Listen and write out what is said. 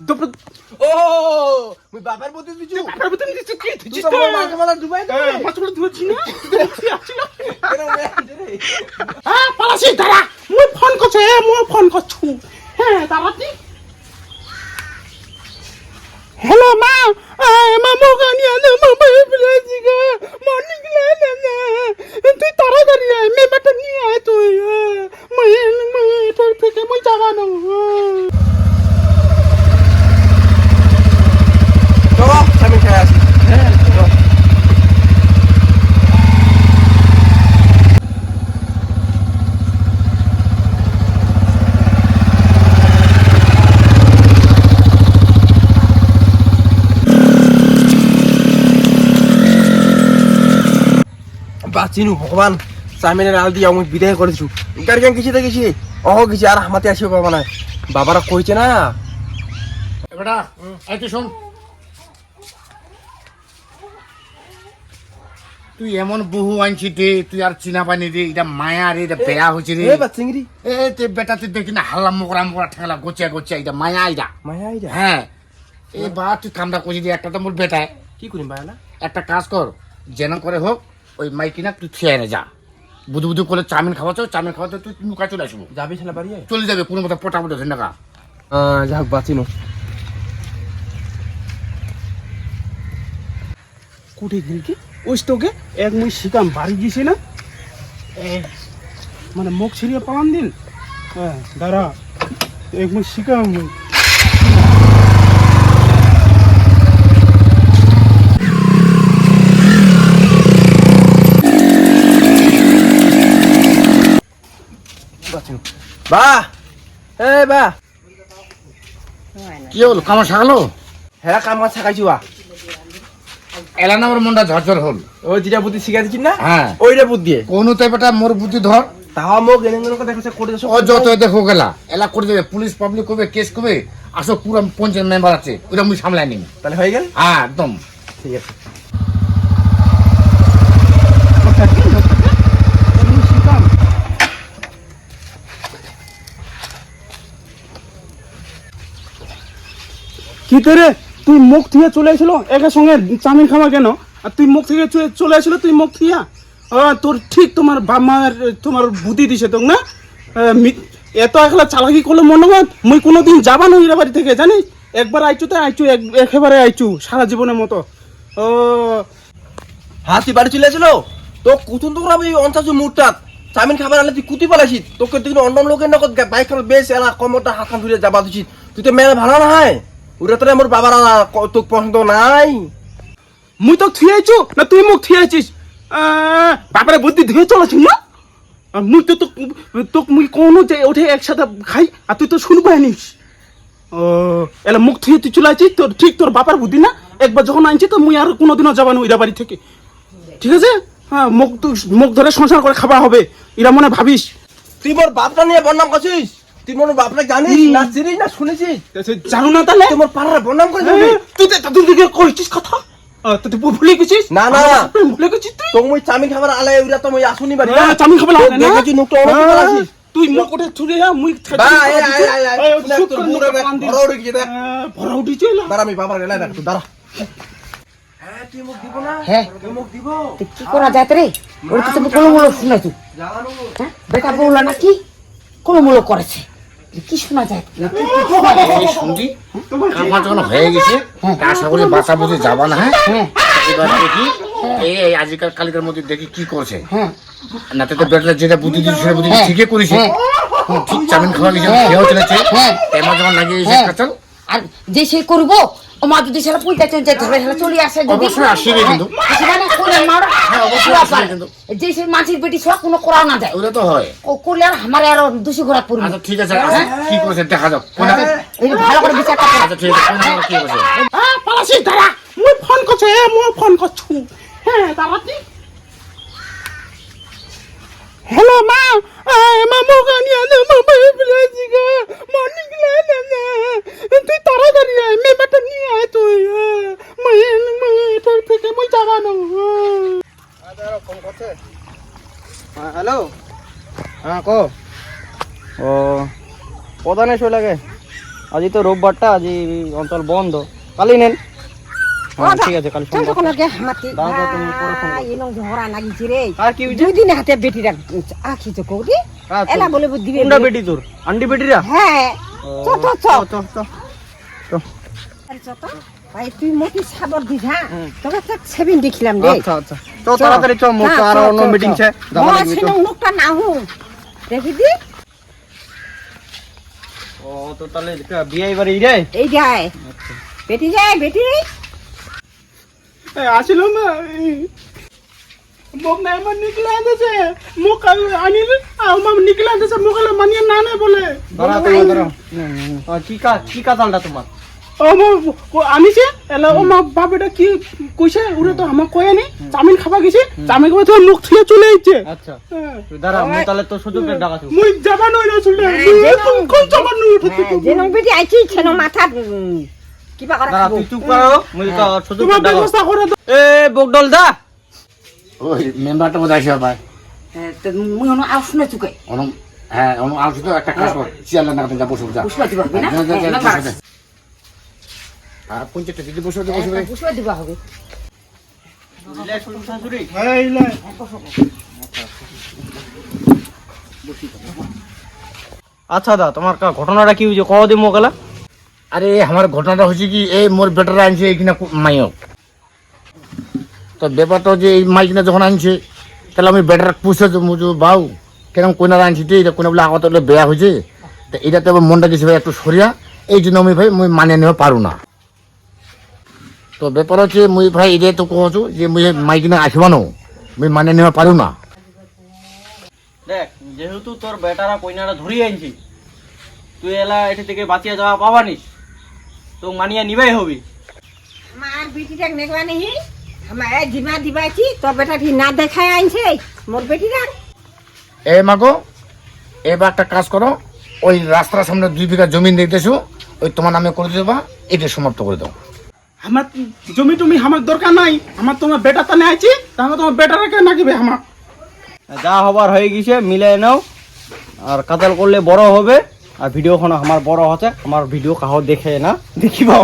ও মুই বাবার বলতে দিছু বাবার বলতে দিছু কি তুই তো মাছ মালা ডুবাই না মাছ মালা ধুছি না তুই আছিস না কেন রে পালাসি দাঁড়া মুই ফোন করছু হ্যাঁ দাঁড়াতি হ্যালো মা মা মোগানি আনে মামা প্লেজি গো মর্নিং লে না তুই তাড়াতাড়ি আয় মেয়েটা নিয়ে আয় তুই মই তোর থেকে মই যাবানো চলো আমি খাই আসি হ্যাঁ চলো বাঁচিনু ভগবান চাইমিনের আল দিয়ে আমি বিদায় করেছু গাড়ি গান কিছু দেখেছি কিছু আর হামাতে আসবে বাবা না বাবারা কইছে না বেটা এই তুই শোন তুই এমন বহু আনছি রে তুই আর চিনা পানি রে এটা মায়া রে এটা বেয়া হচ্ছে রে চিংড়ি তুই বেটা তুই দেখি না হাল্লা মোকরা ঠেলা গোচা এটা মায়া এটা মায়া আইডা হ্যাঁ এবার তুই কামটা করছি একটা তো মোর বেটায় কি করিম ভাই না একটা কাজ কর যেন করে হোক ওই মাইকিনা তুই খেয়ে নে যা বুধু বুধু করে চাউমিন খাওয়াতে তুই লুকা চলে আসবো যাবি ছেলে বাড়ি চলে যাবে কোনো মতো পটাপট ধরে না যাক বাঁচিনু কুঠে গেল কি ওই তোকে এক মুই শিকাম বাড়ি গেছি না মানে মুখ ছিড়িয়ে পালান দিন হ্যাঁ দাঁড়া এক মুই শিকাম বাঁচিনু বা বা কি হলো কামা শাখালো হ্যাঁ কাম কাজ থাকাইছু এলানা আমার মনটা ঝরঝর হল ওই যেটা বুদ্ধি শিখা দিচ্ছি না হ্যাঁ ওইটা বুদ্ধি কোনো তো বেটা মোর বুদ্ধি ধর তাও মোক এনে দেখছে করে ও যত দেখো গেলা এলা করে দেবে পুলিশ পাবলিক করবে কেস করবে আসো পুরো পঞ্চায়েত মেম্বার আছে ওটা মুই সামলাই নিম তাহলে হয়ে গেল হ্যাঁ একদম ঠিক আছে কি তোরে তুই মুখ থেকে চলে আসলো একের সঙ্গে চাউমিন খাওয়া কেন আর তুই মুখ থেকে চলে আসলো তুই মুখ থিয়া তোর ঠিক তোমার বাপ মার তোমার বুদ্ধি দিছে তোক না এত একলা চালাকি করলে মনে হয় মুই কোনোদিন যাবা না এরা বাড়ি থেকে জানিস একবার আইচু তো আইচু একেবারে আইচু সারা জীবনের মতো ও হাতি বাড়ি চলে আসলো তো কুতুন তো আমি অঞ্চাশু মুহূর্তাত চাউমিন খাবার আনলে তুই কুতি পালাইছি তোকে তুই অন্য লোকের নগদ বাইক খাবার বেশ এলা কমটা হাত ধরে যাবা দিছিস তুই তো মেয়ে ভালো না হয় ওরা তো আমার বাবার তোর পছন্দ নাই মুই তো থিয়ে আইছু না তুই মুখ থিয়ে আইছিস বাবারে বুদ্ধি ধুয়ে চলেছি না মুই তো তোক মুই কোনো যে ওঠে একসাথে খাই আর তুই তো শুনবাই নিস ও এলা মুখ থিয়ে তুই চলে আইছিস তোর ঠিক তোর বাবার বুদ্ধি না একবার যখন আনছি তো মুই আর কোনোদিনও যাবানো এরা বাড়ি থেকে ঠিক আছে হ্যাঁ মুখ ধরে সংসার করে খাওয়া হবে এরা মনে ভাবিস তুই মোর বাপটা নিয়ে বদনাম করছিস তুই মোর বাপটা জানিস না চিনিস না শুনেছিস জানো না তাহলে তুই মোর পাড়ার বদনাম করে যাবি তুই কইছিস কথা তুই ভুলে গেছিস না ভুলে গেছিস তুই তো মুই চাউমিন খাবার আলে ওরা তো মুই আসুনি বাড়ি চাউমিন খাবার আলে না দেখেছি নুকটা অনেক পালাছিস তুই মুখ ওঠে ছুড়ে মুই ভরা উঠেছে দাঁড়া আমি বাবার গেলাই রাখ দাঁড়া হ্যাঁ তুই মুখ দিব না হ্যাঁ তুই মুখ দিব কি করা যায় রে ওর তো তুমি কোনো মূলক শুনেছো জানো হ্যাঁ বেটা বললো নাকি কোনো মূলক করেছে কি শোনা যায় শুনছি আমার যখন হয়ে গেছে আশা করি বাঁচা বুঝে যাবা না হ্যাঁ এবার দেখি এই আজকাল কালিকার মধ্যে দেখি কি করছে না তো বেটা যেটা বুদ্ধি দিচ্ছে সেটা বুদ্ধি ঠিকই করেছে ঠিক চাউমিন খাওয়া গেছে খেয়েও চলেছে এমন যখন লাগিয়ে কাঁচাল আর যে সে করবো ও মা যদি সেটা পুঁতে চলে ধরে সেটা চলে আসে অবশ্যই আসবে কিন্তু যে সে মাছির পেটি সব কোনো করাও না যায় ওটা তো হয় ও করলে আর আমার আরো দুশো ঘোরা পড়বে আচ্ছা ঠিক আছে কি করেছে দেখা যাক ভালো করে বিচারটা করো। আচ্ছা ঠিক আছে কি করেছে পালাসি দাঁড়া মুই ফোন করছু হ্যাঁ দাঁড়াতি হ্যালো মা মোগানি আনে মামা প্লেজি গো মর্নিং লে না তুই তাড়াতাড়ি আয় মেয়েটা নিয়ে আয় তুই তোর থেকে মুই যাবানো ফোন করছে হ্যালো হ্যাঁ কো ও প্রধানে শোয় লাগে আজই তো রোববারটা, আজই অঞ্চল বন্ধ, কালই নেন। হ্যাঁ, ঠিক আছে, কাল চল তখন আগে হামাতে দাও, দাও, তুমি পরে ফোন করো। এনো ঝগড়া লাগিছে রে আর কি হইছে? দুই দিন হাতে বেটিরা আখিছে কৌদি আচ্ছা। এলা বলে দিবে কোনটা বেটি তোর? আন্টি বেটিরা? হ্যাঁ চ চ চ চ, চ, চ। আরে চ তো ভাই তুই মোটি সাবর দিস হ্যাঁ তোকে তো সেবিন দেখিলাম রে আচ্ছা আচ্ছা, চ তাড়াতাড়ি চ, মোর তো আর অন্য মিটিং আছে, যাবা লাগবে তো। লোকটা না হু দেখি দি ও তো তাহলে বিয়ে এবারে রে। এই যায় বেটি যায় বেটি আসলো না মোক নাই আমার নিকলা আনতেছে মোক আনিল আমার নিকলা আনতেছে মোক মানিয়ে না না বলে দাঁড়া তো, দাঁড়া। কি কাতালটা তোমার? ও আনিছে এলা ও মা বাপটা কি কইছে ওরে তো আমার কয়ে নি চাউমিন খাবা গেছে চাউমিন খাবা তো মুখ থুয়ে চলে আইছে আচ্ছা, তুই দাঁড়া, মুই তাহলে তোর সুযোগের ডাকাছি। মুই যাবা নই না চলে তুমি কোন যাবা নই উঠতে যে নং বেটি আইছি ছেন মাথা কিবা করে দাঁড়া, খাবো তুই চুপ করো, মুই তো সুযোগের তোমার ডাকাছি। ব্যবস্থা করে দাও এ বকডল দা, ওই মেম্বারটা বোধ আসে ভাই তো মুই হনো আউস না চুকে অনু হ্যাঁ অনু আসছে তো একটা কাজ কর চেয়ারটা না যা বসে যা বুঝতে পারবি না যা, যা, যা, না বসে দে। আর পঞ্চায়েতটা দিদি বসে দে, বসে দে। বুঝতে দিবা হবে শাশুড়ি এই লে আচ্ছা দা, তোমার ঘটনাটা কি হয়েছে কদিন মোকালা? আরে আমার ঘটনাটা হচ্ছে কি এই মোর বেটারা আনছে এইখানে মাইও তো ব্যাপারটা যে এই মাইকিনা যখন আনছে তাহলে আমি বেটারা পুষে বাউ কেরম কোনারা আনছি তো এটা কোনা বলে আগত বেয়া হয়েছে তো এটাতে আবার মনটা গেছে ভাই একটু সরিয়া এই জন্য আমি ভাই মুই মানে নিতে পারু না তো ব্যাপার হচ্ছে মুই ভাই এটা তো কহছো যে মুই মাইকিনা আসবানো মুই মানে নিতে পারু না দেখ, যেহেতু তোর বেটারা কইনাটা ধরিয়ে আনছি, তুই এলা এটি থেকে বাঁচিয়ে যাওয়া পাবানিস, তো মানিয়া নিবাই হবি। আমার বেটিটা নেগবা নেই আমার জিমা দিবাইছি তোর বেটা কি না দেখায় আনছে মোর বেটিটা এ মাগো এবার একটা কাজ করো ওই রাস্তার সামনে 2 বিঘা জমি দেখতেছো ওই তোমার নামে করে দেবা এটা সমাপ্ত করে দাও আমার জমি টমি আমার দরকার নাই আমার তোমার বেটা তানে আইছি তাহলে তোমার বেটারাকে নাকিবে আমার যা হবার হয়ে গেছে মিলাই নাও, আর কাতাল করলে বড় হবে, আর ভিডিওখন আমার বড় হচ্ছে, আমার ভিডিও কাহো দেখে না দেখিবা।